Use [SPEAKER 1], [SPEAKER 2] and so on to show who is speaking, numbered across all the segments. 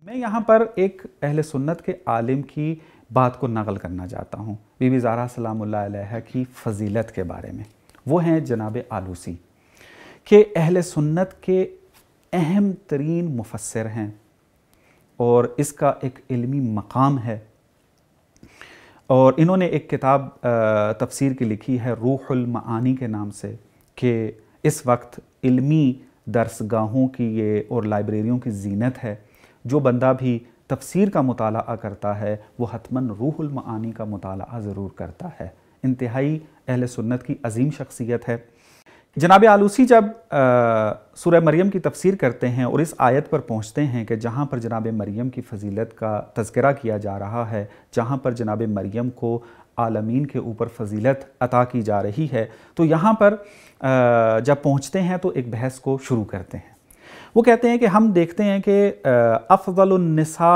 [SPEAKER 1] میں यहाँ पर एक अहले सुन्नत के आलिम की बात को नक़ल करना चाहता हूँ बीबी ज़हरा सलामुल्लाह अलैहा की फ़जीलत के बारे में। वो हैं जनाब आलूसी कि अहले सुन्नत के अहम तरीन मुफस्सिर हैं और इसका एक इल्मी मकाम है। और इन्होंने एक किताब तफसीर की लिखी है रूहुल मआनी के नाम से, कि इस वक्त इल्मी दरसगाहों की ये और लाइब्रेरियों की ज़ीनत है। जो बंदा भी तफसीर का मुताला करता है वो हतमन रूहुल मआनी का मुताला ज़रूर करता है। इंतहाई अहले सुन्नत की अजीम शख्सियत है। जनाब आलूसी जब सूरह मरियम की तफसीर करते हैं और इस आयत पर पहुँचते हैं कि जहाँ पर जनाब मरियम की फ़जीलत का तज़किरा किया जा रहा है, जहाँ पर जनाब मरियम को आलमीन के ऊपर फ़जीलत अता की जा रही है, तो यहाँ पर जब पहुँचते हैं तो एक बहस को शुरू करते हैं। वो कहते हैं कि हम देखते हैं कि अफ़ज़लुन निसा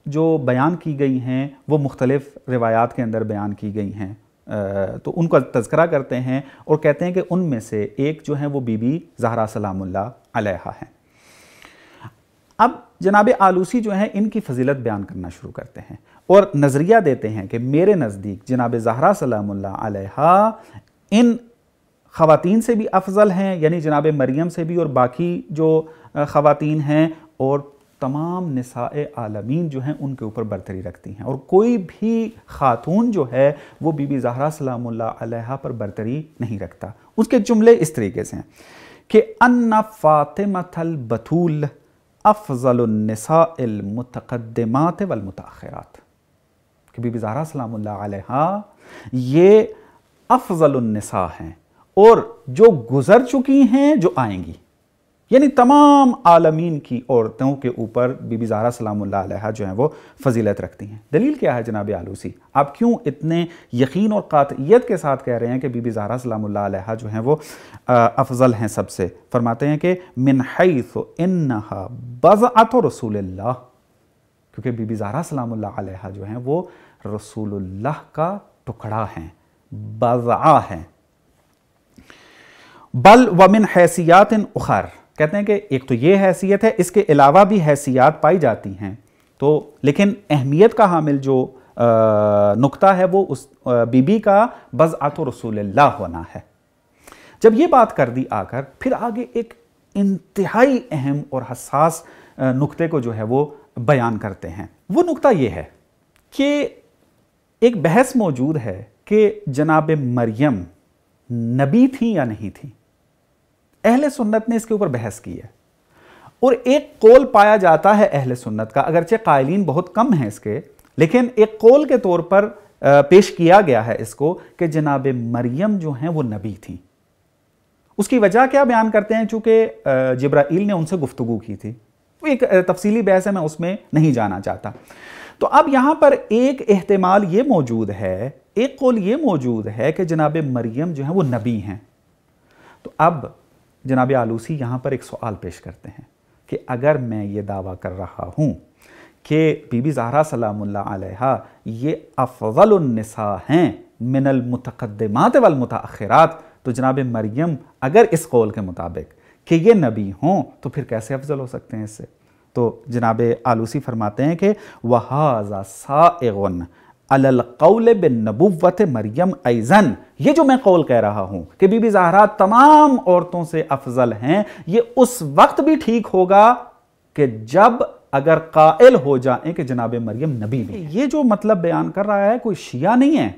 [SPEAKER 1] जो बयान की गई हैं वो मुख्तलिफ़ रिवायात के अंदर बयान की गई हैं, तो उनका तज़किरा करते हैं और कहते हैं कि उनमें से एक जो है वो बीबी ज़हरा सलामुल्लाह अलैहा हैं। अब जनाब आलूसी जो है इनकी फ़जीलत बयान करना शुरू करते हैं और नज़रिया देते हैं कि मेरे नज़दीक जनाब ज़हरा सलामुल्लाह अलैहा इन ख़वातीन से भी अफजल हैं, यानी जनाब मरियम से भी और बाकी जो ख़वातीन हैं, और तमाम निसाए आलमीन जो हैं उनके ऊपर बरतरी रखती हैं। और कोई भी ख़ातून जो है वो बीबी ज़हरा सलामुल्लाह अलैहा पर बरतरी नहीं रखता। उसके जुमले इस तरीके से हैं कि अन्ना फ़ातिमतल बतूल अफ़ज़लुन निसाइल मुतक़द्दिमात वल मुतअख़िरात, कि बीबी ज़हरा सलामुल्लाह अलैहा ये अफ़ज़लुन निसा हैं और जो गुज़र चुकी हैं, जो आएंगी, यानी तमाम आलमीन की औरतों के ऊपर बीबी ज़हरा सलामुल्लाह अलैहा जो हैं वो फ़जीलत रखती हैं। दलील क्या है जनाब आलूसी? आप क्यों इतने यकीन और कातियत के साथ कह रहे हैं कि बीबी ज़हरा सलामुल्लाह अलैहा जो हैं वो अफजल हैं सबसे? फरमाते हैं कि मिन हैसु इन्नहा बज़अतु रसूलिल्लाह, क्योंकि बीबी ज़हरा सलामुल्लाह अलैहा जो हैं वो रसूलुल्लाह का टुकड़ा हैं, बज़अ हैं। बल व मिन हैसियातिन उखर, कहते हैं कि एक तो ये हैसियत है, इसके अलावा भी हैसियत पाई जाती हैं, तो लेकिन अहमियत का हामिल जो नुक्ता है वो उस बीबी का बज़अतु रसूलिल्लाह होना है। जब ये बात कर दी आकर, फिर आगे एक इंतहाई अहम और हसास नुक्ते को जो है वो बयान करते हैं। वो नुक्ता ये है कि एक बहस मौजूद है कि जनाब मरियम नबी थी या नहीं थी। अहले सुन्नत ने इसके ऊपर बहस की है और एक कौल पाया जाता है अहले सुन्नत का, अगरचे कायलीन बहुत कम हैं इसके, लेकिन एक कौल के तौर पर पेश किया गया है इसको कि जनाब मरियम जो हैं वो नबी थी। उसकी वजह क्या बयान करते हैं? चूंकि जिब्राइल ने उनसे गुफ्तगू की थी। वो एक तफसीली बहस है, मैं उसमें नहीं जाना चाहता। तो अब यहां पर एक एहतिमाल ये मौजूद है, एक कौल ये मौजूद है कि जनाब मरियम जो है वो नबी हैं। तो अब जनाब आलूसी यहाँ पर एक सवाल पेश करते हैं कि अगर मैं ये दावा कर रहा हूँ कि बीबी ज़हरा सलामुल्लाह अलैहा ये अफ़ज़लुन निसा हैं मिनल मुतक़द्दिमात वल मुतअख़िरात, तो जनाब मरियम अगर इस कौल के मुताबिक कि ये नबी हों तो फिर कैसे अफजल हो सकते हैं इससे? तो जनाब आलूसी फरमाते हैं कि वहाज़ा साइग़ुन अलल क़ौल बिन्नबुव्वत मरियम ऐज़न, ये जो मैं कौल कह रहा हूँ कि बीबी ज़हरा तमाम औरतों से अफजल हैं, ये उस वक्त भी ठीक होगा कि जब अगर कायल हो जाएं कि जनाब मरियम नबी भी। ये जो मतलब बयान कर रहा है कोई शिया नहीं है,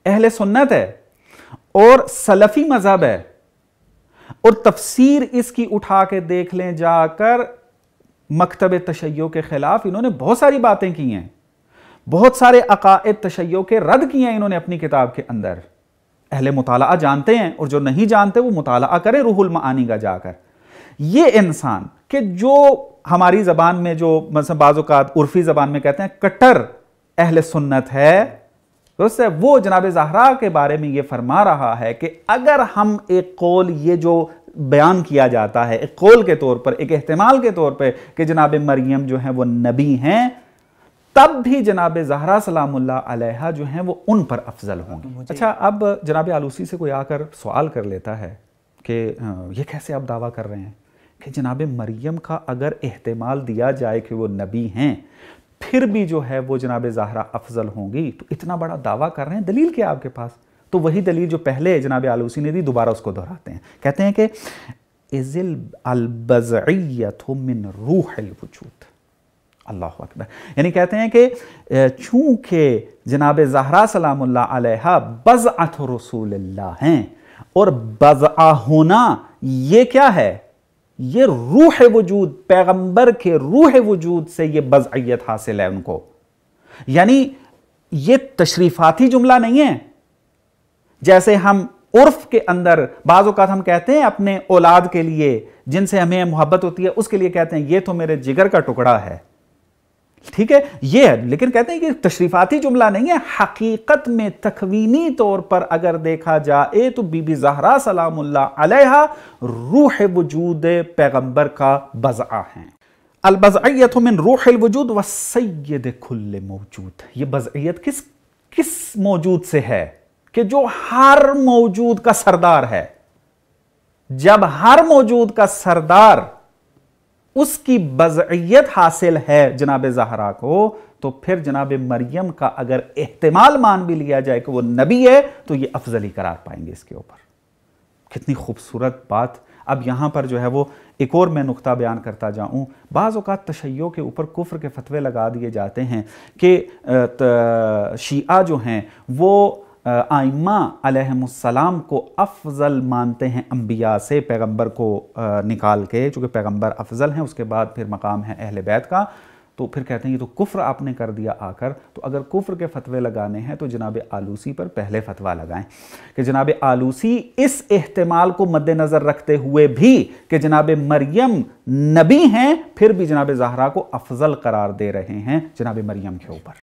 [SPEAKER 1] अहले सुन्नत है और सलफ़ी मज़हब है। और तफसीर इसकी उठा के देख लें जाकर, मकतब तशय्यो के खिलाफ इन्होंने बहुत सारी बातें की हैं, बहुत सारे अकायद तशय्यो के रद्द किए हैं इन्होंने अपनी किताब के अंदर। अहले मुताला जानते हैं और जो नहीं जानते वो मुताला करें रूहुल मआनी का जाकर। ये इंसान कि जो हमारी ज़बान में जो मतलब बाज़ औक़ात उर्फ़ी ज़बान में कहते हैं कट्टर अहले सुन्नत है, तो उससे वो जनाब ज़हरा के बारे में ये फरमा रहा है कि अगर हम एक कौल ये जो बयान किया जाता है एक कौल के तौर पर, एक एहतिमाल के तौर पर कि जनाब मरियम जो है वो नबी हैं, तब भी जनाब ज़हरा सलामुल्लाह अलैहा जो हैं वो उन पर अफजल होंगी। अच्छा, अब जनाब आलूसी से कोई आकर सवाल कर लेता है कि ये कैसे आप दावा कर रहे हैं کہ جناب مریم کا اگر احتمال دیا جائے کہ وہ نبی ہیں پھر بھی جو ہے وہ جناب زہرا افضل ہوں گی، تو اتنا بڑا دعویٰ کر رہے ہیں، دلیل کیا آپ کے پاس؟ تو وہی دلیل جو پہلے جناب آلوسی نے دی دوبارہ اس کو دہراتے ہیں، کہتے ہیں کہ اِذِ البضعیۃ من روح الوجود، اللہ اکبر، یعنی کہتے ہیں کہ چونکہ جناب زہرا سلام اللہ علیہا بضعۃ رسول اللہ ہیں، اور بضعہ ہونا یہ کیا ہے؟ یہ روح وجود، پیغمبر کے روح وجود سے یہ بضعیت حاصل ہے ان کو، یعنی یہ تشریفاتی جملہ نہیں ہے جیسے ہم عرف کے اندر بعض اوقات ہم کہتے ہیں اپنے اولاد کے لیے جن سے ہمیں محبت ہوتی ہے اس کے لیے کہتے ہیں یہ تو میرے جگر کا ٹکڑا ہے، ٹھیک ہے یہ ہے، لیکن کہتے ہیں کہ تشریفاتی جملہ نہیں ہے، حقیقت میں تکوینی طور پر اگر دیکھا جائے تو بی بی زہرا سلام اللہ علیہا روح وجود پیغمبر کا بضعہ ہیں۔ البضعیۃ من روح الوجود والسید کل موجود، یہ بضعیت کس موجود سے ہے؟ کہ جو ہر موجود کا سردار ہے۔ جب ہر موجود کا سردار اس کی بضعیت حاصل ہے جناب زہرا کو، تو پھر جناب مریم کا اگر احتمال مان بھی لیا جائے کہ وہ نبی ہے تو یہ افضلی قرار پائیں گے اس کے اوپر۔ کتنی خوبصورت بات۔ اب یہاں پر جو ہے وہ ایک اور میں نقطہ بیان کرتا جاؤں، بعض اوقات تشیع کے اوپر کفر کے فتوے لگا دیے جاتے ہیں کہ شیعہ جو ہیں وہ آئمہ علیہم السلام کو افضل مانتے ہیں انبیاء سے، پیغمبر کو نکال کے، چونکہ پیغمبر افضل ہیں، اس کے بعد پھر مقام ہے اہل بیت کا، تو پھر کہتے ہیں یہ تو کفر آپ نے کر دیا آ کر۔ تو اگر کفر کے فتوے لگانے ہیں تو جناب آلوسی پر پہلے فتویٰ لگائیں کہ جناب آلوسی اس احتمال کو مد نظر رکھتے ہوئے بھی کہ جناب مریم نبی ہیں، پھر بھی جناب زہرا کو افضل قرار دے رہے ہیں جناب مریم کے اوپر۔